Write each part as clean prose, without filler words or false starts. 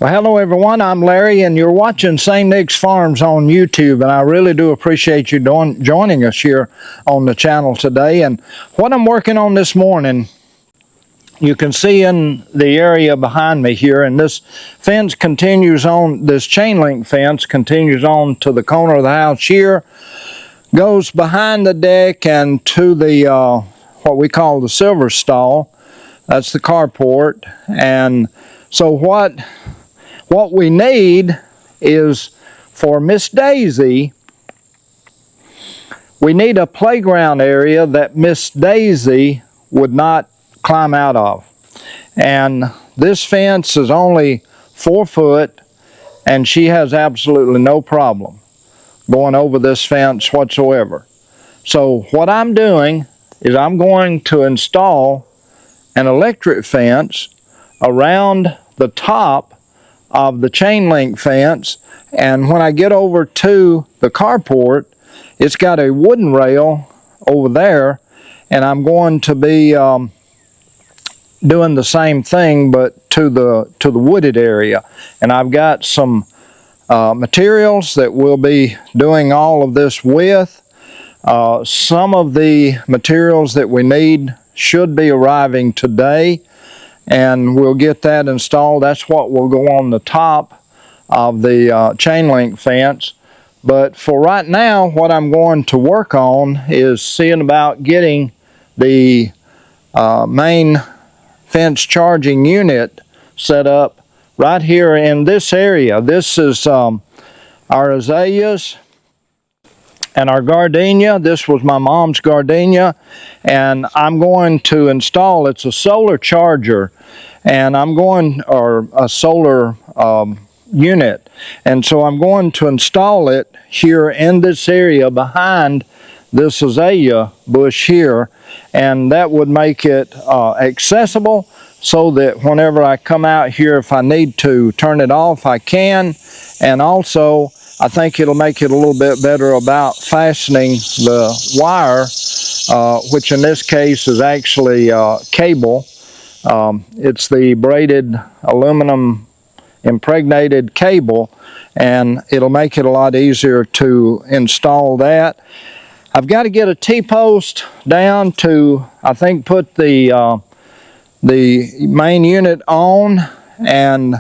Well, hello everyone, I'm Larry and you're watching St. Nick's Farms on YouTube, and I really do appreciate you joining us here on the channel today. And what I'm working on this morning, you can see in the area behind me here, and this fence continues on, this chain link fence continues on to the corner of the house here, goes behind the deck and to the what we call the silver stall. That's the carport. And so what we need is, for Miss Daisy, we need a playground area that Miss Daisy would not climb out of. And this fence is only 4 foot, and she has absolutely no problem going over this fence whatsoever. So what I'm doing is I'm going to install an electric fence around the top of the chain link fence, and when I get over to the carport, it's got a wooden rail over there, and I'm going to be doing the same thing but to the wooded area. And I've got some materials that we'll be doing all of this with. Some of the materials that we need should be arriving today, and we'll get that installed. That's what will go on the top of the chain link fence. But for right now, what I'm going to work on is seeing about getting the main fence charging unit set up right here in this area. This is our azaleas and our gardenia. This was my mom's gardenia, and I'm going to install, it's a solar charger, and or a solar unit, and so I'm going to install it here in this area behind this azalea bush here, and that would make it accessible so that whenever I come out here, if I need to turn it off, I can. And also I think it'll make it a little bit better about fastening the wire, which in this case is actually cable. It's the braided aluminum impregnated cable, and it'll make it a lot easier to install that. I've got to get a T-post down to, I think, put the main unit on, and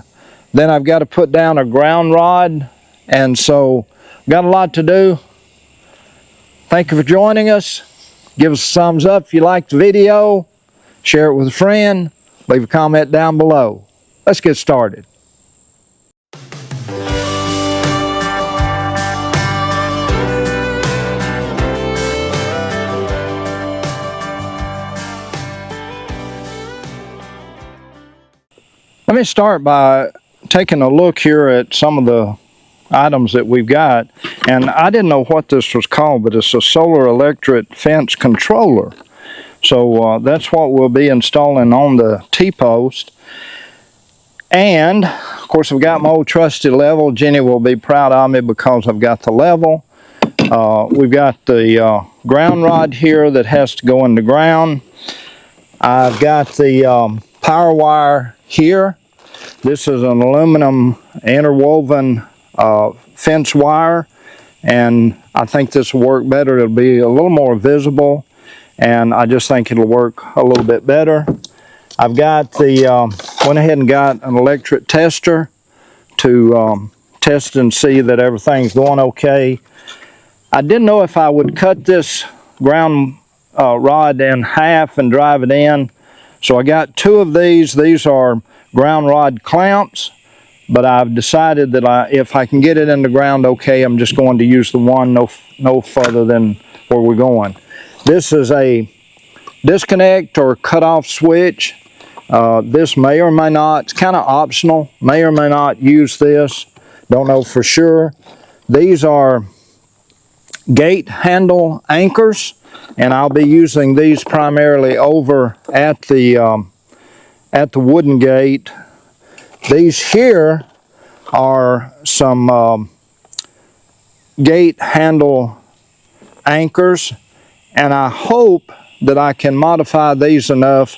then I've got to put down a ground rod. And so, got a lot to do. Thank you for joining us. Give us a thumbs up if you liked the video. Share it with a friend. Leave a comment down below. Let's get started. Let me start by taking a look here at some of the items that we've got, and I didn't know what this was called, but it's a solar electric fence controller. So that's what we'll be installing on the T-post. And of course, I've got my old trusty level. Jenny will be proud of me because I've got the level. We've got the ground rod here that has to go in the ground. I've got the power wire here. This is an aluminum interwoven fence wire, and I think this will work better. It'll be a little more visible, and I just think it'll work a little bit better. I've got went ahead and got an electric tester to test and see that everything's going okay. I didn't know if I would cut this ground rod in half and drive it in, so I got 2 of these. These are ground rod clamps, but I've decided that if I can get it in the ground okay, I'm just going to use the one no further than where we're going. This is a disconnect or cutoff switch. This may or may not, it's kind of optional, may or may not use this, don't know for sure. These are gate handle anchors, and I'll be using these primarily over at the wooden gate. These here are some gate handle anchors, and I hope that I can modify these enough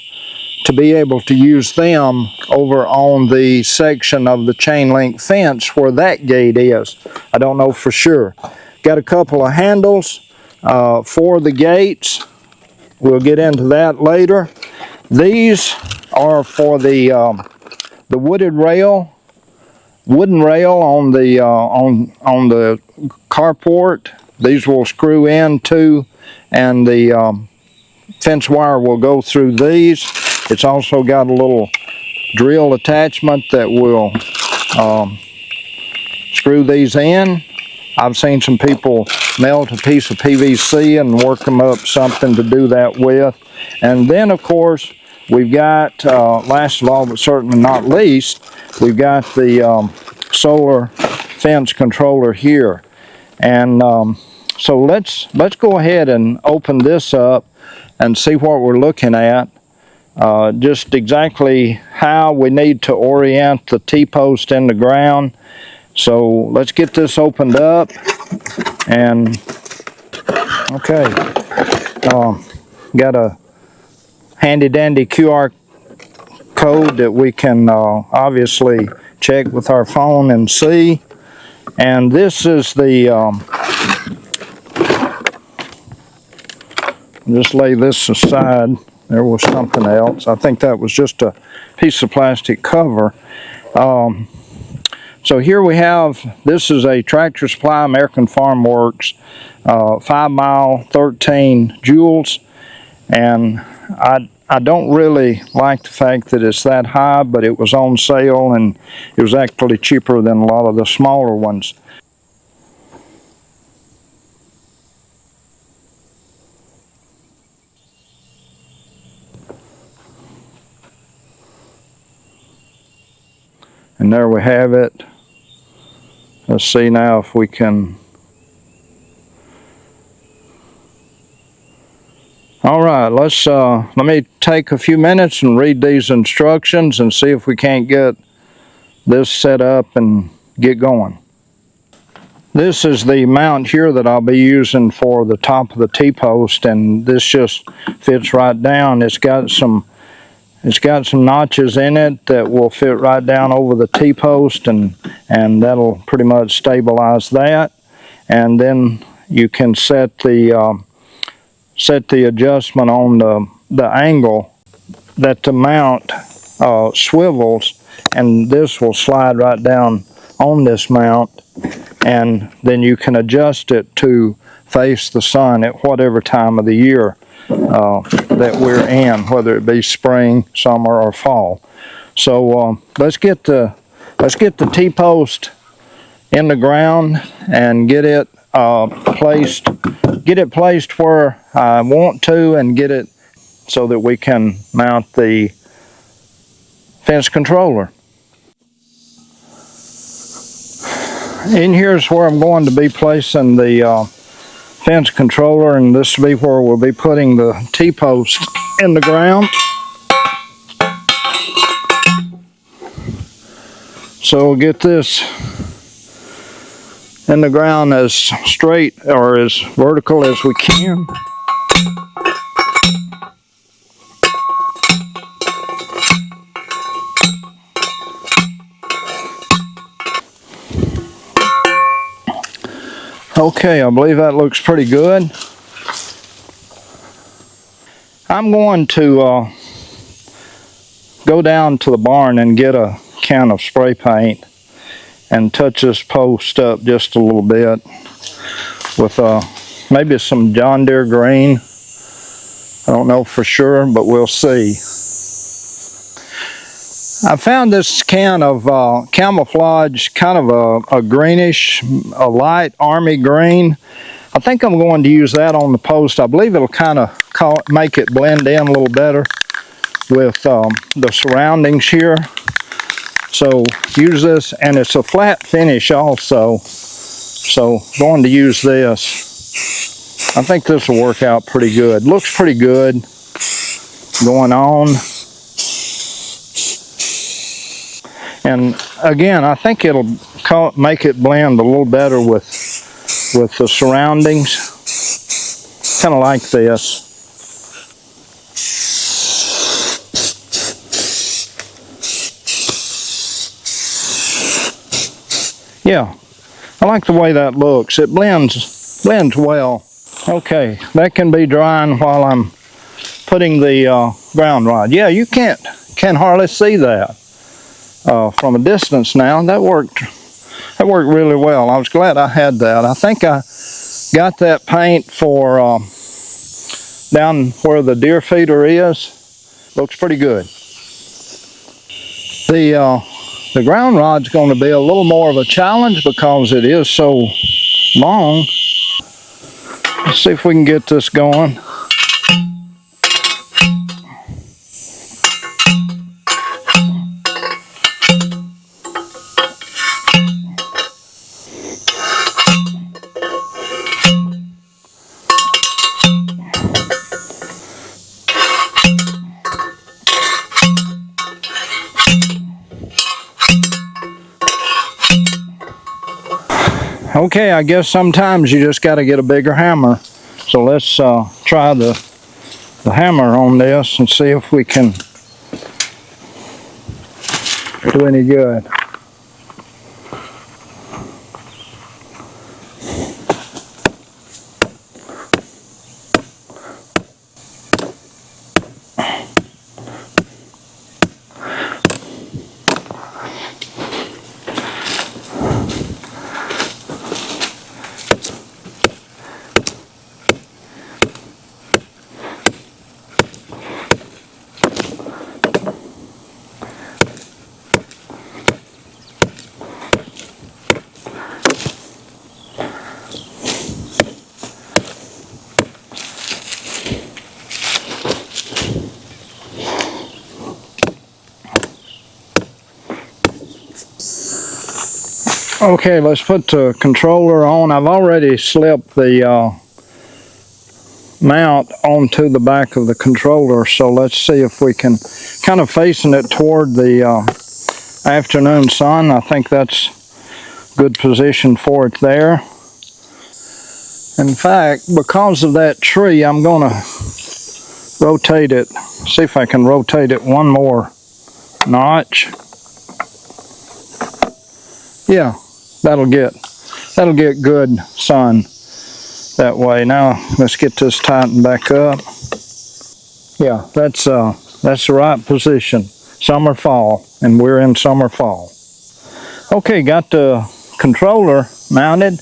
to be able to use them over on the section of the chain link fence where that gate is. I don't know for sure. Got a couple of handles for the gates. We'll get into that later. These are for the wooden rail on the carport. These will screw into, and the fence wire will go through these. It's also got a little drill attachment that will screw these in. I've seen some people melt a piece of PVC and work them up something to do that with. And then, of course, we've got, last of all but certainly not least, we've got the solar fence controller here. And so let's go ahead and open this up and see what we're looking at. Just exactly how we need to orient the T-post in the ground. So let's get this opened up. And okay, got a handy dandy QR code that we can obviously check with our phone and see. And this is the just lay this aside. There was something else. I think that was just a piece of plastic cover. So here we have, this is a Tractor Supply American Farm Works 5 mile 13 joules, and I don't really like the fact that it's that high, but it was on sale and it was actually cheaper than a lot of the smaller ones. And there we have it. Let's see now if we can. All right, let me take a few minutes and read these instructions and see if we can't get this set up and get going. This is the mount here that I'll be using for the top of the T-post, and this just fits right down. It's got some notches in it that will fit right down over the T-post, and that'll pretty much stabilize that. And then you can set the adjustment on the angle that the mount swivels, and this will slide right down on this mount, and then you can adjust it to face the sun at whatever time of the year that we're in, whether it be spring, summer, or fall. So let's get the T-post in the ground and get it placed where I want to, and get it so that we can mount the fence controller. In here is where I'm going to be placing the fence controller, and this will be where we'll be putting the T-post in the ground. So we'll get this in the ground as straight or as vertical as we can. Okay, I believe that looks pretty good. I'm going to go down to the barn and get a can of spray paint and touch this post up just a little bit with maybe some John Deere green. I don't know for sure, but we'll see. I found this can of camouflage, kind of a greenish, a light army green. I think I'm going to use that on the post. I believe it'll kind of make it blend in a little better with the surroundings here. So use this, and it's a flat finish also. So going to use this. I think this will work out pretty good. Looks pretty good going on. And again, I think it'll make it blend a little better with the surroundings. Kind of like this. Yeah, I like the way that looks. It blends well. Okay, that can be drying while I'm putting the ground rod. Yeah, you can hardly see that from a distance now. That worked really well. I was glad I had that. I think I got that paint for down where the deer feeder is. Looks pretty good. The ground rod's going to be a little more of a challenge because it is so long. Let's see if we can get this going. Okay, I guess sometimes you just got to get a bigger hammer. So let's try the hammer on this and see if we can do any good. Okay, let's put the controller on. I've already slipped the mount onto the back of the controller, so let's see if we can, kind of facing it toward the afternoon sun. I think that's a good position for it there. In fact, because of that tree, I'm going to rotate it, see if I can rotate it one more notch. Yeah, that'll get good sun that way. Now let's get this tightened back up. Yeah, that's the right position. Summer, fall, and we're in summer, fall. Okay, got the controller mounted,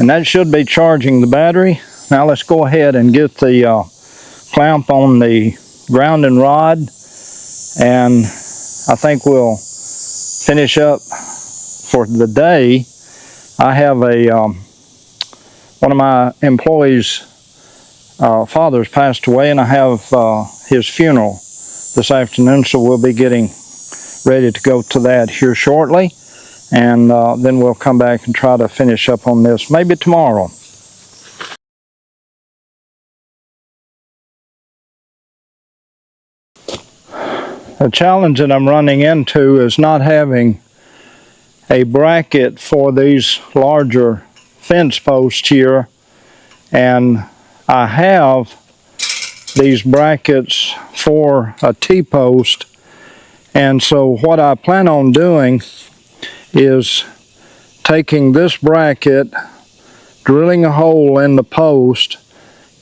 and that should be charging the battery. Now let's go ahead and get the clamp on the grounding rod, and I think we'll finish up for the day. I have one of my employees' fathers passed away, and I have his funeral this afternoon, so we'll be getting ready to go to that here shortly, and then we'll come back and try to finish up on this maybe tomorrow. The challenge that I'm running into is not having a bracket for these larger fence posts here, and I have these brackets for a T-post, and so what I plan on doing is taking this bracket, drilling a hole in the post,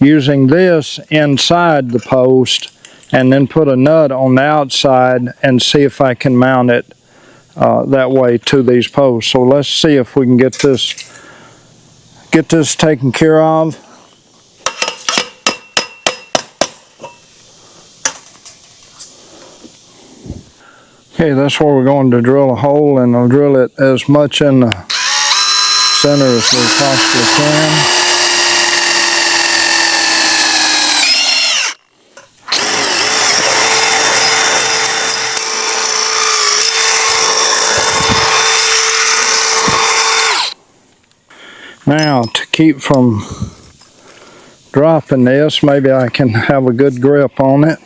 using this inside the post, and then put a nut on the outside and see if I can mount it that way to these posts. So let's see if we can get this taken care of. Okay, that's where we're going to drill a hole, and I'll drill it as much in the center as we possibly can. Now, to keep from dropping this, maybe I can have a good grip on it.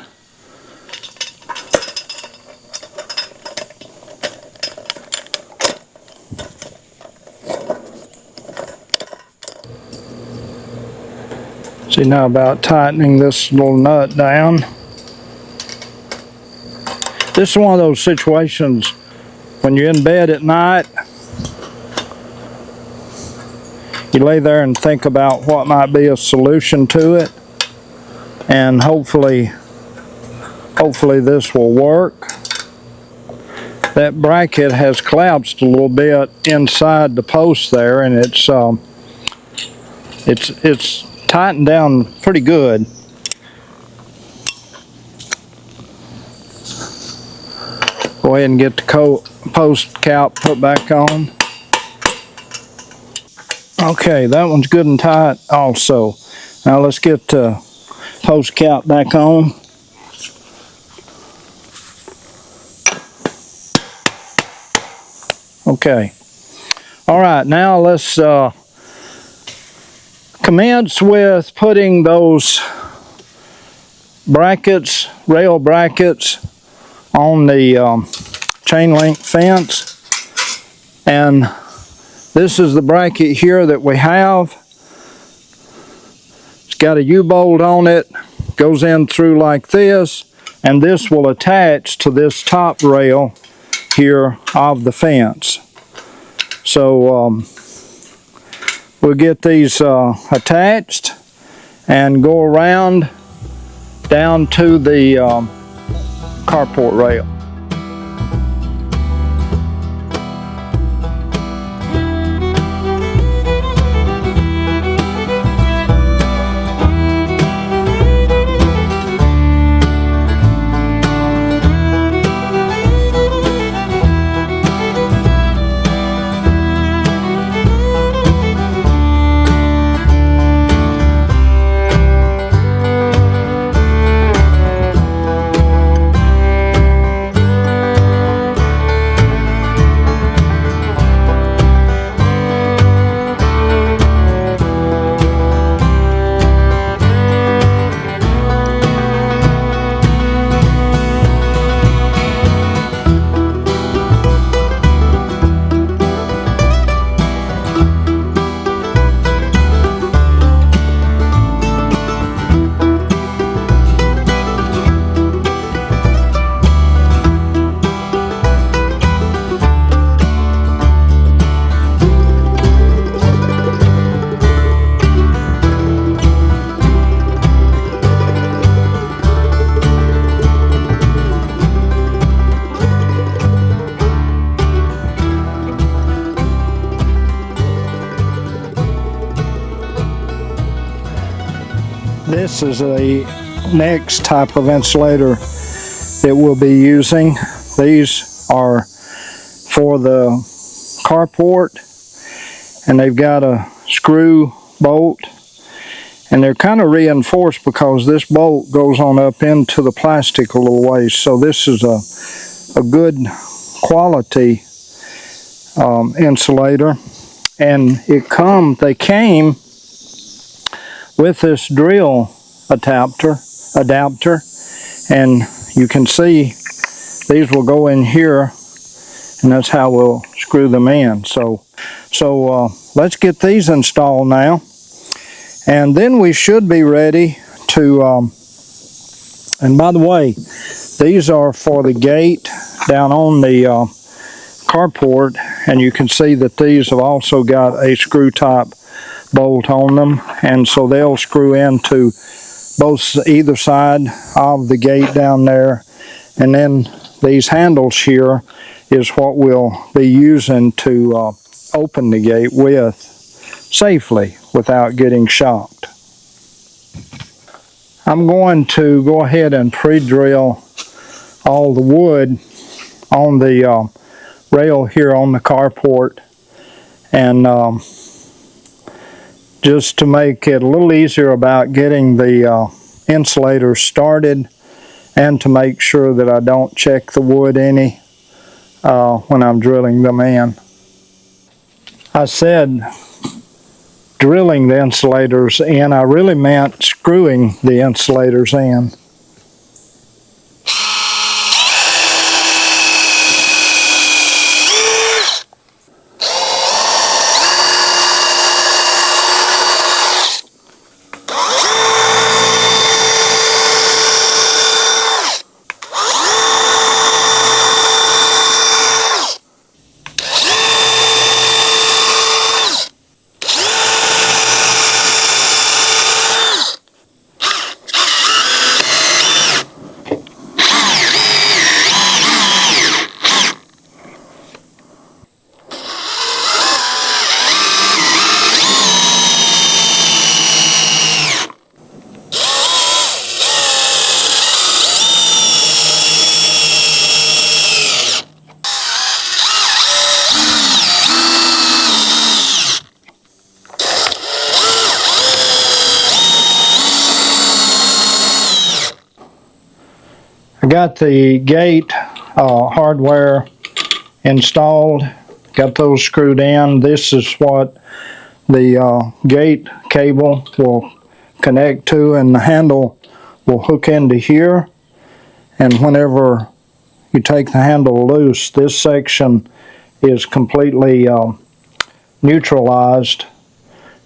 See, now about tightening this little nut down. This is one of those situations when you're in bed at night you lay there and think about what might be a solution to it, and hopefully this will work. That bracket has collapsed a little bit inside the post there, and it's tightened down pretty good. Go ahead and get the post cap put back on. Okay, that one's good and tight also. Now let's get the post cap back on. Okay. All right, now let's commence with putting those brackets, rail brackets, on the chain link fence. And this is the bracket here that we have. It's got a U-bolt on it, goes in through like this, and this will attach to this top rail here of the fence. So we'll get these attached and go around down to the carport rail. This is the next type of insulator that we'll be using. These are for the carport, and they've got a screw bolt, and they're kind of reinforced because this bolt goes on up into the plastic a little ways. So this is a good quality insulator, and they came with this drill adapter, and you can see these will go in here, and that's how we'll screw them in. So let's get these installed now, and then we should be ready to and by the way, these are for the gate down on the carport, and you can see that these have also got a screw top bolt on them, and so they'll screw into either side of the gate down there. And then these handles here is what we'll be using to open the gate with safely without getting shocked. I'm going to go ahead and pre-drill all the wood on the rail here on the carport, and just to make it a little easier about getting the insulators started, and to make sure that I don't check the wood any when I'm drilling them in. I said drilling the insulators in, I really meant screwing the insulators in. got the gate hardware installed, got those screwed in. This is what the gate cable will connect to, and the handle will hook into here. And whenever you take the handle loose, this section is completely neutralized.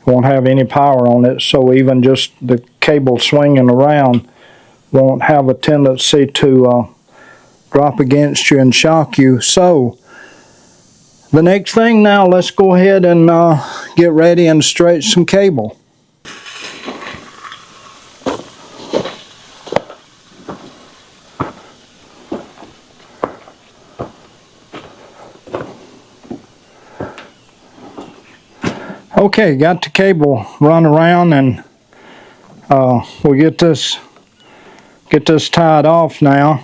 Won't have any power on it, so even just the cable swinging around won't have a tendency to drop against you and shock you. So the next thing now, let's go ahead and get ready and stretch some cable. Okay, got the cable run around, and we'll get this tied off now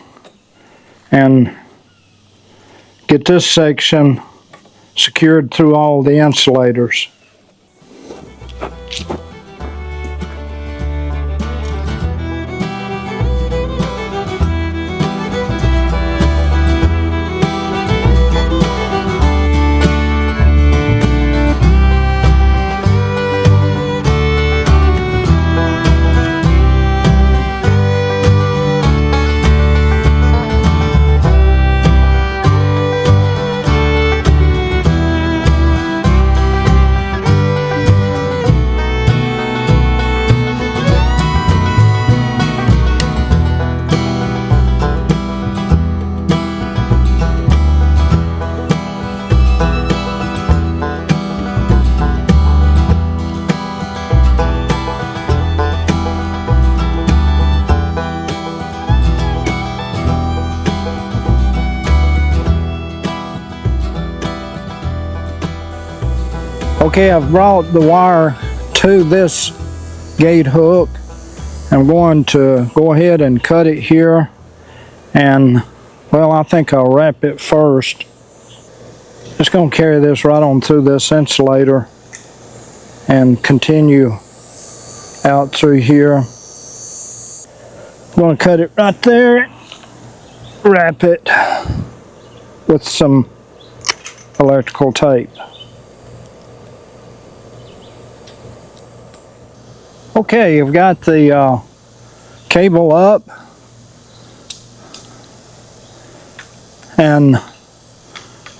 and get this section secured through all the insulators. Okay, I've brought the wire to this gate hook. I'm going to go ahead and cut it here, and well, I think I'll wrap it first. Just going to carry this right on through this insulator and continue out through here. I'm going to cut it right there, wrap it with some electrical tape. Okay, you've got the cable up, and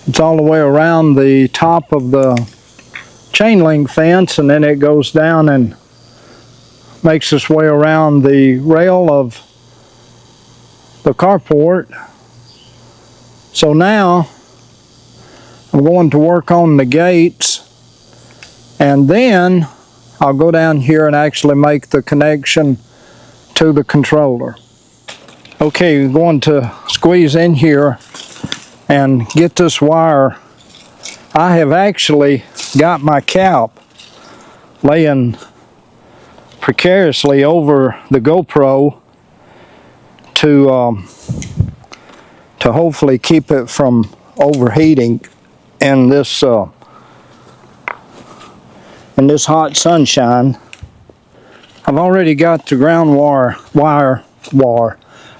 it's all the way around the top of the chain link fence, and then it goes down and makes its way around the rail of the carport. So now I'm going to work on the gates, and then I'll go down here and actually make the connection to the controller. Okay, you're going to squeeze in here and get this wire. I have actually got my cap laying precariously over the GoPro to hopefully keep it from overheating in this hot sunshine. I've already got the ground wire.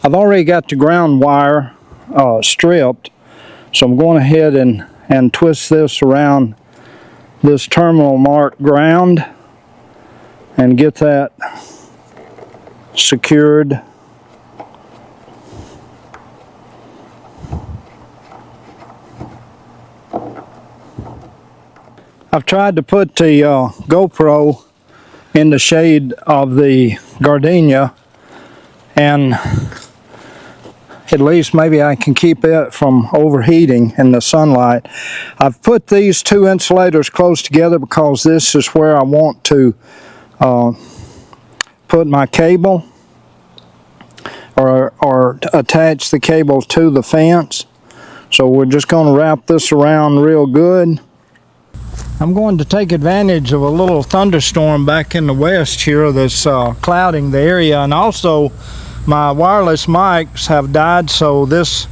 I've already got the ground wire stripped, so I'm going ahead and twist this around this terminal marked ground and get that secured. I've tried to put the GoPro in the shade of the gardenia, and at least maybe I can keep it from overheating in the sunlight. I've put these two insulators close together because this is where I want to put my cable or attach the cable to the fence. So we're just going to wrap this around real good. I'm going to take advantage of a little thunderstorm back in the west here that's clouding the area, and also my wireless mics have died, so this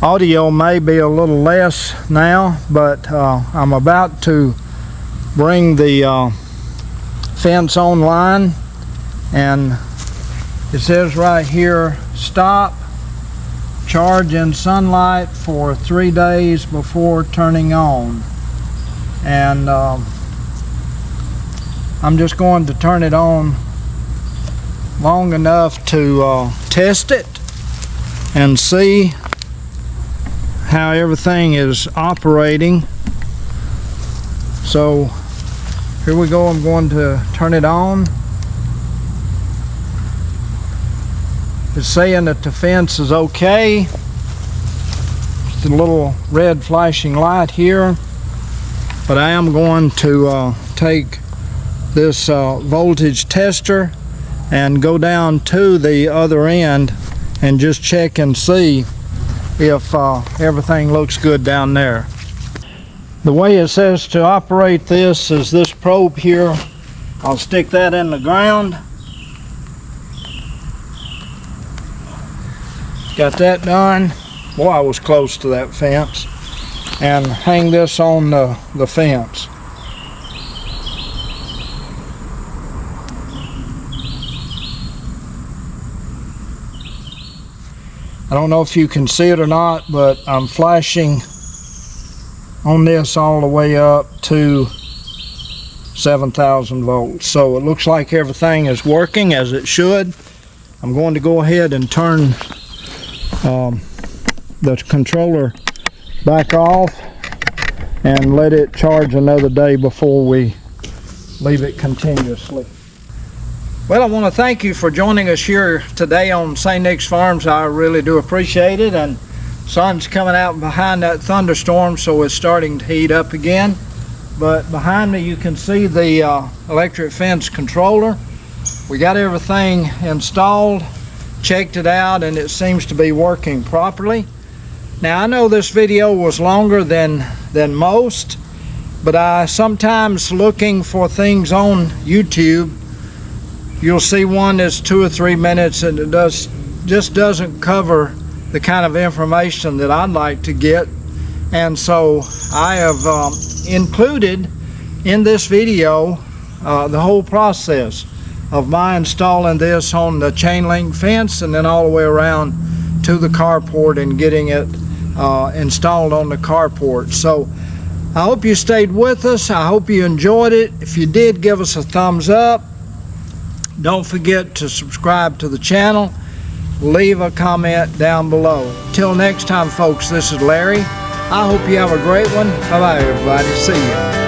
audio may be a little less now, but I'm about to bring the fence online, and it says right here stop, charge in sunlight for 3 days before turning on. And I'm just going to turn it on long enough to test it and see how everything is operating. So here we go. I'm going to turn it on. It's saying that the fence is okay. It's a little red flashing light here, but I am going to take this voltage tester and go down to the other end and just check and see if everything looks good down there. The way it says to operate this is this probe here. I'll stick that in the ground. Got that done. Boy, I was close to that fence. And hang this on the fence. I don't know if you can see it or not, but I'm flashing on this all the way up to 7,000 volts. So it looks like everything is working as it should. I'm going to go ahead and turn the controller back off and let it charge another day before we leave it continuously. Well, I want to thank you for joining us here today on St. Nick's Farms. I really do appreciate it. And sun's coming out behind that thunderstorm, so it's starting to heat up again. But behind me you can see the electric fence controller. We got everything installed, checked it out, and it seems to be working properly. Now, I know this video was longer than most, but I sometimes looking for things on YouTube, you'll see one that's 2 or 3 minutes and it just doesn't cover the kind of information that I'd like to get. And so I have included in this video the whole process of my installing this on the chain link fence and then all the way around to the carport and getting it installed on the carport. So I hope you stayed with us. I hope you enjoyed it. If you did, give us a thumbs up. Don't forget to subscribe to the channel. Leave a comment down below. Till next time, folks, this is Larry. I hope you have a great one. Bye-bye, everybody. See you.